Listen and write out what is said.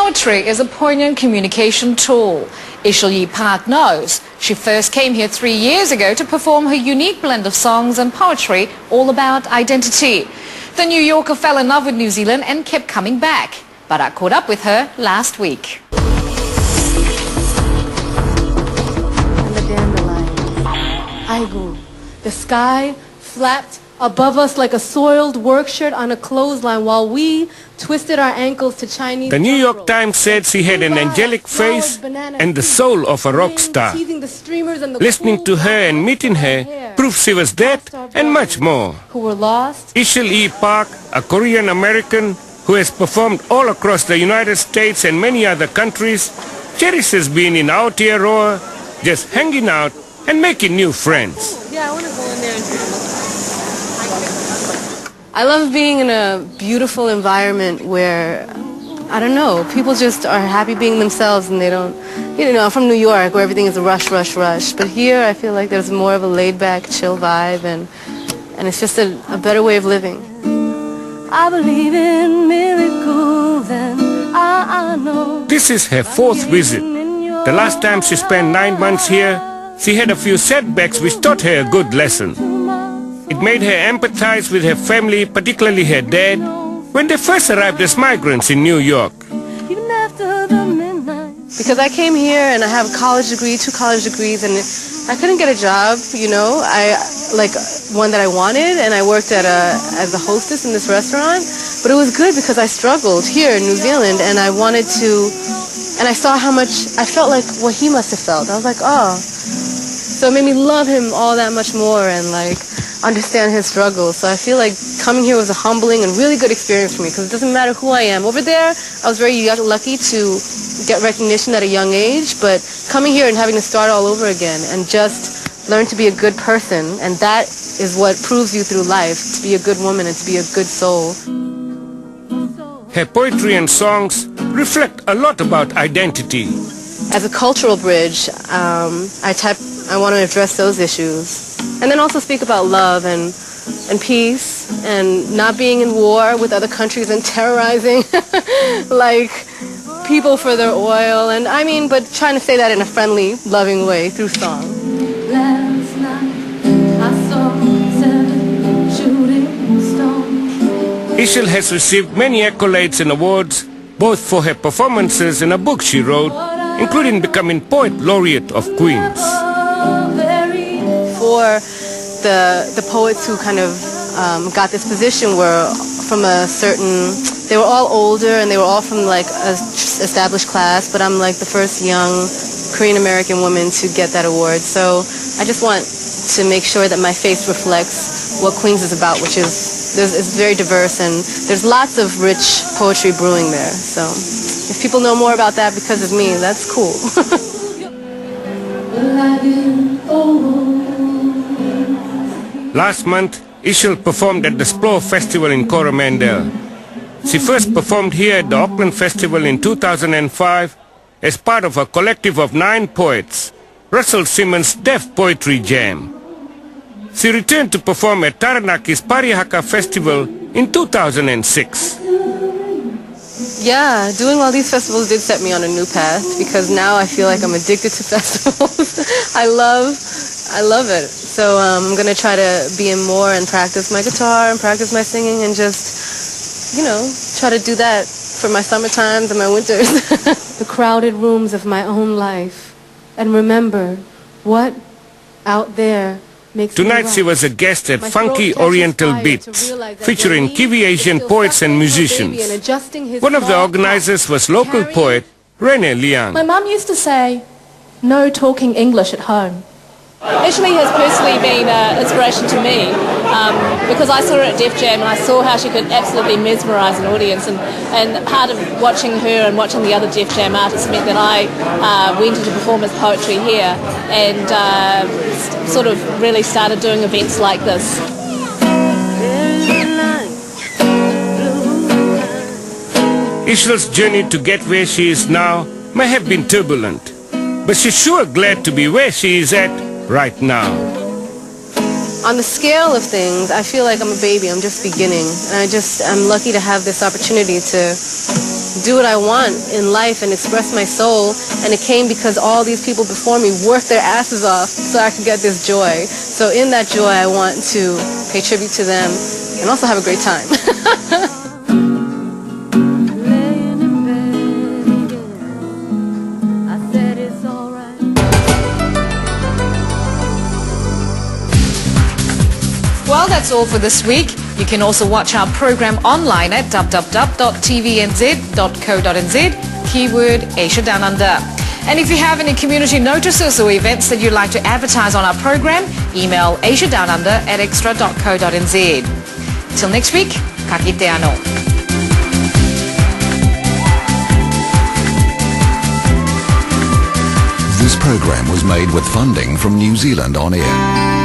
Poetry is a poignant communication tool. Ishil Park knows. She first came here 3 years ago to perform her unique blend of songs and poetry all about identity. The New Yorker fell in love with New Zealand and kept coming back. But I caught up with her last week. And the dandelions. I go. The sky flapped above us like a soiled work shirt on a clothesline while we twisted our ankles to Chinese. The New York Times said she had an angelic face and the soul of a rock star. Listening to her and meeting her proves she was that and much more. Who were lost. Ishil Park, a Korean American who has performed all across the United States and many other countries, cherishes being in Aotearoa, just hanging out and making new friends. Yeah, I want to go in there and take a look. I love being in a beautiful environment where, I don't know, people just are happy being themselves and they don't, you know, I'm from New York where everything is a rush, rush, rush. But here I feel like there's more of a laid-back, chill vibe and it's just a better way of living. I believe in miracles and I know. This is her fourth visit. The last time she spent 9 months here, she had a few setbacks which taught her a good lesson. It made her empathize with her family, particularly her dad, when they first arrived as migrants in New York. Because I came here and I have a college degree, 2 college degrees, and I couldn't get a job, you know, one that I wanted, and I worked as a hostess in this restaurant. But it was good because I struggled here in New Zealand, and I wanted to, and I saw how much, I felt like what he must have felt. I was like, oh. So it made me love him all that much more and like understand his struggles. So I feel like coming here was a humbling and really good experience for me because it doesn't matter who I am. Over there, I was very lucky to get recognition at a young age, but coming here and having to start all over again and just learn to be a good person, and that is what proves you through life, to be a good woman and to be a good soul. Her poetry and songs reflect a lot about identity. As a cultural bridge, I want to address those issues. And then also speak about love and peace and not being in war with other countries and terrorizing like people for their oil. And I mean, but trying to say that in a friendly, loving way through song. Last night I saw 7 shooting stars. Ishil has received many accolades and awards, both for her performances and a book she wrote, including becoming Poet Laureate of Queens. For the poets who kind of got this position were from a certain, they were all older and they were all from like an established class, but I'm like the first young Korean American woman to get that award. So I just want to make sure that my face reflects what Queens is about, which is, it's very diverse and there's lots of rich poetry brewing there. So if people know more about that because of me, that's cool. Last month, Ishil performed at the Splore Festival in Coromandel. She first performed here at the Auckland Festival in 2005 as part of a collective of 9 poets, Russell Simmons' Deaf Poetry Jam. She returned to perform at Taranaki's Parihaka Festival in 2006. Yeah, doing all these festivals did set me on a new path because now I feel like I'm addicted to festivals. I love it. So I'm going to try to be in more and practice my guitar and practice my singing and just, you know, try to do that for my summer times and my winters. The crowded rooms of my own life. And remember, what out there makes Tonight she was a guest at Funky Oriental Beats, featuring Kiwi Asian poets and musicians. One of the organizers was local poet Rene Liang. My mum used to say, no talking English at home. Ishil has personally been an inspiration to me because I saw her at Def Jam and I saw how she could absolutely mesmerise an audience, and part of watching her and watching the other Def Jam artists meant that I went into performance poetry here and sort of really started doing events like this. Ishil's journey to get where she is now may have been turbulent, but she's sure glad to be where she is at right now. On the scale of things, I feel like I'm a baby. I'm just beginning. And I'm lucky to have this opportunity to do what I want in life and express my soul. And it came because all these people before me worked their asses off so I could get this joy. So in that joy, I want to pay tribute to them and also have a great time. Well, that's all for this week. You can also watch our program online at www.tvnz.co.nz, keyword Asia Downunder. And if you have any community notices or events that you'd like to advertise on our program, email asiadownunder@extra.co.nz. Till next week, ka kite ano. This program was made with funding from New Zealand On Air.